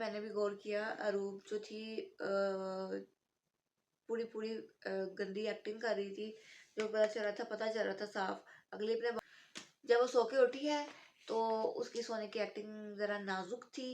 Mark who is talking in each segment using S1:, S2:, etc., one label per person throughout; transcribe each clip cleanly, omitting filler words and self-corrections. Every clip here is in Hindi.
S1: मैंने भी गौर किया, अरूप जो थी पूरी पूरी गंदी एक्टिंग कर रही थी। जो पता चल रहा था साफ। अगली अपने जब वो सो के उठी है तो उसकी सोने की एक्टिंग ज़रा नाजुक थी,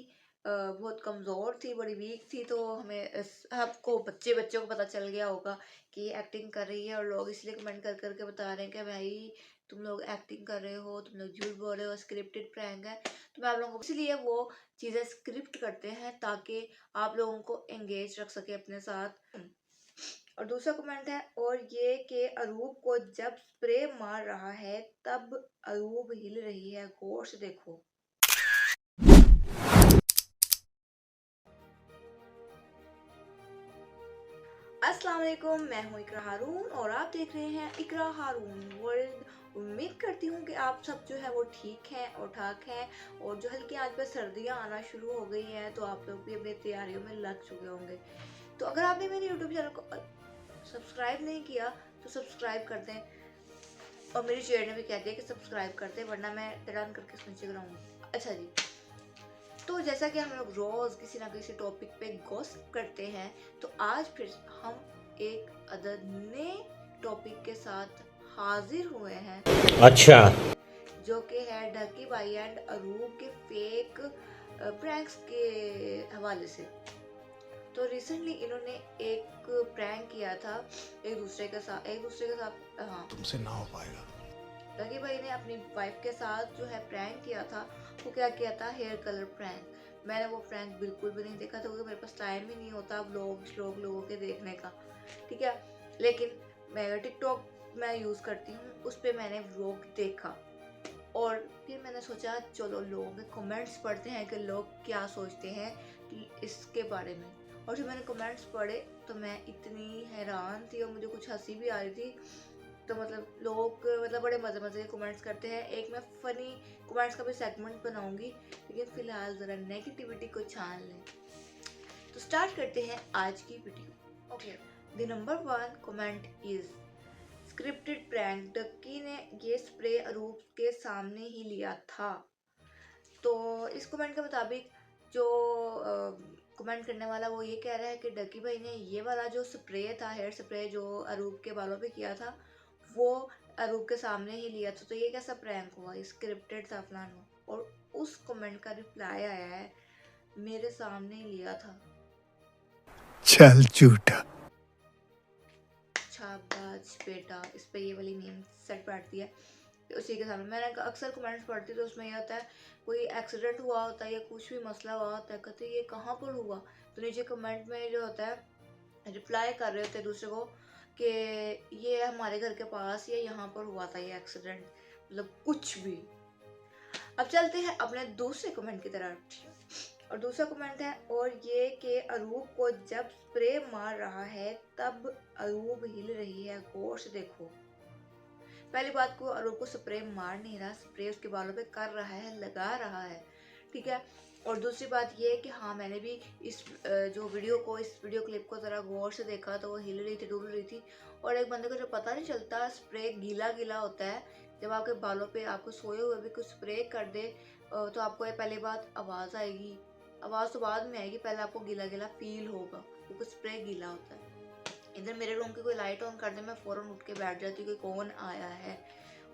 S1: बहुत कमज़ोर थी, बड़ी वीक थी। तो हमें सबको बच्चों को पता चल गया होगा कि ये एक्टिंग कर रही है, और लोग इसलिए कमेंट कर करके बता रहे हैं कि भाई तुम लोग एक्टिंग कर रहे हो, तुम लोग झूठ बोल रहे हो, स्क्रिप्टेड प्रैंक है। तो मैं आप लोगों को इसलिए वो चीज़ें स्क्रिप्ट करते हैं ताकि आप लोगों को एंगेज रख सके अपने साथ। और दूसरा कमेंट है, और ये कि अरूब को जब स्प्रे मार रहा है तब अरूब हिल रही है, गौर से देखो। अस्सलाम वालेकुम, मैं हूँ इकरा हारून और आप देख रहे हैं इकरा हारून वर्ल्ड। उम्मीद करती हूँ कि आप सब जो है वो ठीक हैं और ठाक हैं, और जो हल्की आज पर सर्दियाँ आना शुरू हो गई हैं तो आप लोग भी अपनी तैयारियों में लग चुके होंगे। तो अगर आपने मेरे यूट्यूब चैनल को सब्सक्राइब नहीं किया तो सब्सक्राइब कर दें, और मेरी चेयर ने भी कह दिया कि सब्सक्राइब कर दे, वरना मैं टर्न करके इसको नीचे गिराऊंगी। अच्छा जी, तो जैसा कि हम लोग रोज किसी ना किसी टॉपिक पे गॉसिप करते हैं, तो आज फिर हम एक अदद नए टॉपिक के साथ हाजिर हुए हैं। अच्छा, जो कि है ढकी भाई एंड अरूब के फेक प्रैंक्स के हवाले से। तो रिसेंटली इन्होंने एक प्रैंक किया था एक दूसरे के साथ, हाँ, तुमसे ना हो पाएगा। लकी भाई ने अपनी वाइफ के साथ जो है प्रैंक किया था। वो क्या किया था, हेयर कलर प्रैंक। मैंने वो प्रैंक बिल्कुल भी नहीं देखा था क्योंकि मेरे पास टाइम ही नहीं होता व्लॉग लोगों के देखने का, ठीक है। लेकिन मैं टिकटॉक मैं यूज़ करती हूँ, उस पर मैंने व्लॉग देखा, और फिर मैंने सोचा चलो लोगों के कमेंट्स पढ़ते हैं कि लोग क्या सोचते हैं कि इसके बारे में। और जब मैंने कमेंट्स पढ़े तो मैं इतनी हैरान थी और मुझे कुछ हंसी भी आ रही थी। तो मतलब लोग मतलब बड़े मज़े मज़े के कमेंट्स करते हैं। एक मैं फ़नी कमेंट्स का भी सेगमेंट बनाऊंगी, लेकिन फ़िलहाल ज़रा नेगेटिविटी को छान लें। तो स्टार्ट करते हैं आज की video. Okay, the number 1 comment is scripted prank. Ducky ने ये स्प्रे अरूप के सामने ही लिया था। तो इस कमेंट के मुताबिक जो कमेंट करने वाला वो ये कह रहा है कि डक्की भाई ने ये वाला जो स्प्रे था, हेयर स्प्रे जो अरूप के बालों पे किया था, वो अरूप के सामने ही लिया था। तो ये कैसा प्रैंक हुआ, स्क्रिप्टेड था फलाना। और उस कमेंट का रिप्लाई आया है, मेरे सामने ही लिया था।
S2: चल झूठा।
S1: शाबाश बेटा, इस पे ये वाली मीम सेट बैठती है। उसी के सामने मैंने अक्सर कमेंट्स पढ़ती तो उसमें ये होता है कोई एक्सीडेंट हुआ होता है या कुछ भी मसला हुआ होता है, कहते ये कहाँ पर हुआ। तो नीचे कमेंट में जो होता है रिप्लाई कर रहे होते हैं दूसरे को कि ये हमारे घर के पास या यहाँ पर हुआ था ये एक्सीडेंट, मतलब कुछ भी। अब चलते हैं अपने दूसरे कमेंट की तरफ। और दूसरा कमेंट है, और ये कि अरूब को जब स्प्रे मार रहा है तब अरूब हिल रही है, गौर से देखो। पहली बात को अरूब को स्प्रे मार नहीं रहा, स्प्रे उसके बालों पे कर रहा है, लगा रहा है, ठीक है। और दूसरी बात ये है कि हाँ, मैंने भी इस वीडियो क्लिप को ज़रा गौर से देखा तो वो हिल रही थी, डुल रही थी। और एक बंदे को जो पता नहीं चलता, स्प्रे गीला गीला होता है। जब आपके बालों पे आपको सोए हुए भी कुछ स्प्रे कर दे तो आपको ये पहली बात आवाज़ आएगी। आवाज़ तो बाद में आएगी, पहले आपको गीला गीला फील होगा क्योंकि स्प्रे गीला होता है। इधर मेरे रूम की कोई लाइट ऑन कर दे, मैं फ़ौरन उठ के बैठ जाती हूँ कि कौन आया है,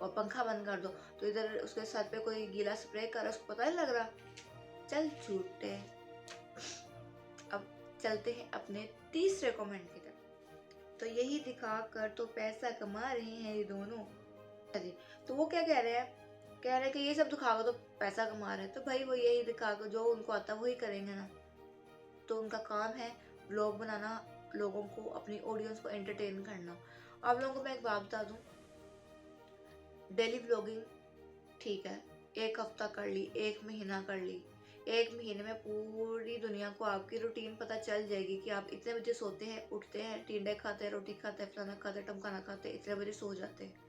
S1: और पंखा बंद कर दो तो इधर उसके सर पे कोई गीला स्प्रे कर रहा है, उसको पता नहीं लग रहा। चल झूठे। अब चलते हैं अपने तीसरे कमेंट की तरफ। तो यही दिखा कर तो पैसा कमा रहे हैं ये दोनों। अरे, तो वो क्या कह रहे हैं, कह रहे हैं कि ये सब दिखाकर तो पैसा कमा रहे हैं। तो भाई वो यही दिखाकर जो उनको आता है वही करेंगे ना। तो उनका काम है व्लॉग बनाना, लोगों को, अपनी ऑडियंस को एंटरटेन करना। आप लोगों को मैं एक बात बता दूं, डेली व्लॉगिंग ठीक है, एक हफ्ता कर ली, एक महीना कर ली, एक महीने में पूरी दुनिया को आपकी रूटीन पता चल जाएगी कि आप इतने बजे सोते हैं, उठते हैं, टिंडे खाते हैं, रोटी खाते हैं, फलाना खाते हैं, टमकाना खाते हैं, इतने बजे सो जाते हैं।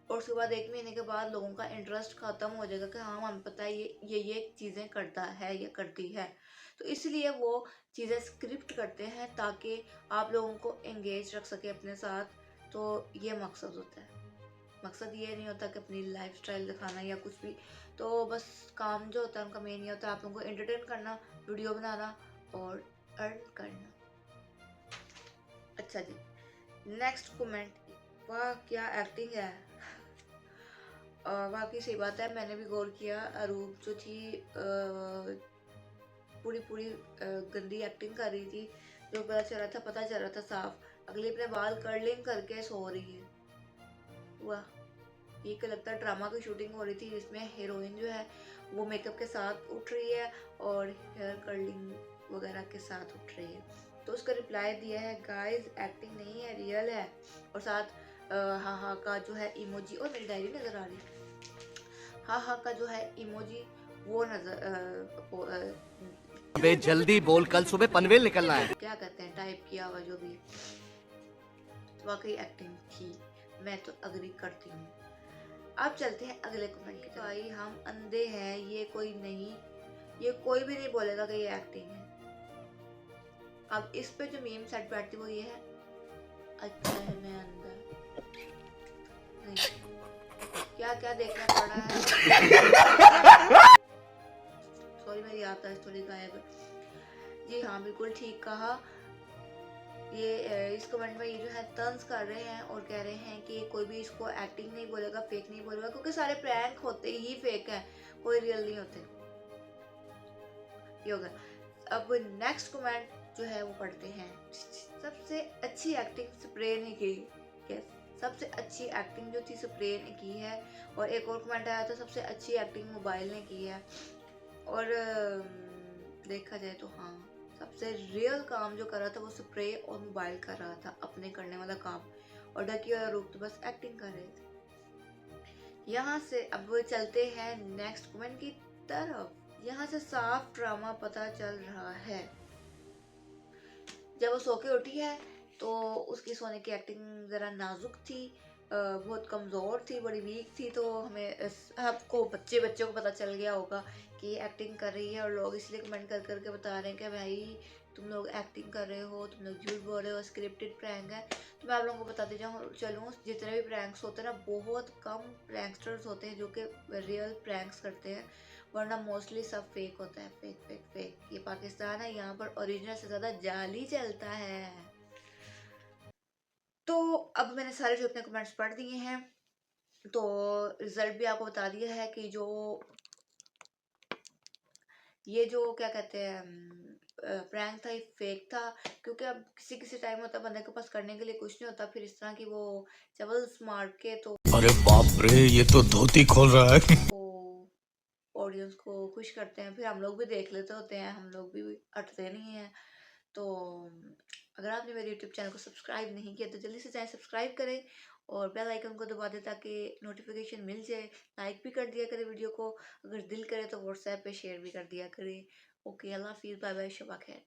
S1: और उसके बाद एक महीने के बाद लोगों का इंटरेस्ट खत्म हो जाएगा कि हाँ, हमें पता है ये चीज़ें करता है या करती है। तो इसलिए वो चीज़ें स्क्रिप्ट करते हैं ताकि आप लोगों को एंगेज रख सके अपने साथ। तो ये मकसद होता है। मकसद ये नहीं होता कि अपनी लाइफस्टाइल दिखाना या कुछ भी। तो बस काम जो होता है उनका मेन ये होता है आप लोगों को एंटरटेन करना, वीडियो बनाना और अर्न करना। अच्छा जी, नेक्स्ट कमेंट, वाह क्या एक्टिंग है। वाकई सही बात है, मैंने भी गौर किया, अरूप जो थी पूरी पूरी गंदी एक्टिंग कर रही थी, जो पता चल रहा था साफ, अगली अपने बाल कर्लिंग करके सो रही है। वाह, ये क्या लगता है ड्रामा की शूटिंग हो रही थी जिसमें हीरोइन जो है वो मेकअप के साथ उठ रही है और हेयर कर्लिंग वगैरह के साथ उठ रही है। तो उसका रिप्लाई दिया है, गाइस एक्टिंग नहीं है, रियल है। और साथ हा हा का जो है इमोजी, और मेरी डायरी नजर आ रही है, हा हा का जो है इमोजी वो नजर
S3: बे जल्दी बोल, कल सुबह पनवेल निकलना है।
S1: क्या कहते हैं टाइप किया हुआ जो भी, वाकई एक्टिंग थी, मैं तो अग्री करती हूँ। अब चलते हैं अगले कमेंट की तरफ। भाई हम अंधे हैं, ये कोई नहीं, ये कोई भी नहीं बोलेगा कि ये एक्टिंग है। अब इस पे जो मीम सेट बैठती वो ये है, अच्छा है मैं अंधा नहीं, क्या क्या देखना पड़ रहा है। सॉरी मेरी आता है थोड़ी गायब है। जी हाँ बिल्कुल ठीक कहा। ये इस कमेंट में ये जो है तंज कर रहे हैं और कह रहे हैं कि कोई भी इसको एक्टिंग नहीं बोलेगा, फेक नहीं बोलेगा, क्योंकि सारे प्रैंक होते ही फेक हैं, कोई रियल नहीं होते। ये होगा। अब नेक्स्ट कमेंट जो है वो पढ़ते हैं, सबसे अच्छी एक्टिंग स्प्रे ने की। यस, सबसे अच्छी एक्टिंग जो थी स्प्रे ने की है। और एक और कमेंट आया था, सबसे अच्छी एक्टिंग मोबाइल ने की है। और देखा जाए तो हाँ, सबसे रियल काम जो कर रहा था वो स्प्रे और मोबाइल कर रहा था, अपने करने वाला काम, और डकी और रूप तो बस एक्टिंग कर रहे थे। यहाँ से अब चलते हैं नेक्स्ट कमेंट की तरफ। यहाँ से साफ ड्रामा पता चल रहा है। जब वो सो के उठी है तो उसकी सोने की एक्टिंग ज़रा नाजुक थी, बहुत कमज़ोर थी, बड़ी वीक थी। तो हमें सबको बच्चों को पता चल गया होगा कि एक्टिंग कर रही है, और लोग इसलिए कमेंट कर करके बता रहे हैं कि भाई तुम लोग एक्टिंग कर रहे हो, तुम लोग झूठ बोल रहे हो, स्क्रिप्टेड प्रैंक है। तो मैं आप लोगों को बताते जाऊँ चलूँ, जितने भी प्रैंक्स होते हैं ना, बहुत कम प्रैंकस्टर्स होते हैं जो कि रियल प्रैंक्स करते हैं, वरना मोस्टली सब फेक होता है, फेक फेक फेक। ये पाकिस्तान है, यहाँ पर ओरिजिनल से ज़्यादा जाली चलता है। तो अब मैंने सारे जो अपने कमेंट्स पढ़ दिए हैं, तो रिजल्ट भी आपको बता दिया है कि जो ये जो क्या कहते हैं प्रैंक था, ये फेक था। क्योंकि अब किसी किसी टाइम होता है बंदे के पास करने के लिए कुछ नहीं होता, फिर इस तरह की वो चवल्स मार के तो
S2: अरे बाप रे, ये तो धोती खोल रहा है।
S1: वो ऑडियंस को खुश करते हैं, फिर हम लोग भी देख लेते होते हैं, हम लोग भी हटते नहीं हैं। तो अगर आपने मेरे यूट्यूब चैनल को सब्सक्राइब नहीं किया तो जल्दी से जाएं, सब्सक्राइब करें और बेल आइकन को दबा दें ताकि नोटिफिकेशन मिल जाए। लाइक भी कर दिया करें वीडियो को, अगर दिल करे तो व्हाट्सएप पे शेयर भी कर दिया करें। ओके, अल्लाह हाफिज़, बाय बाय, शबा खैर।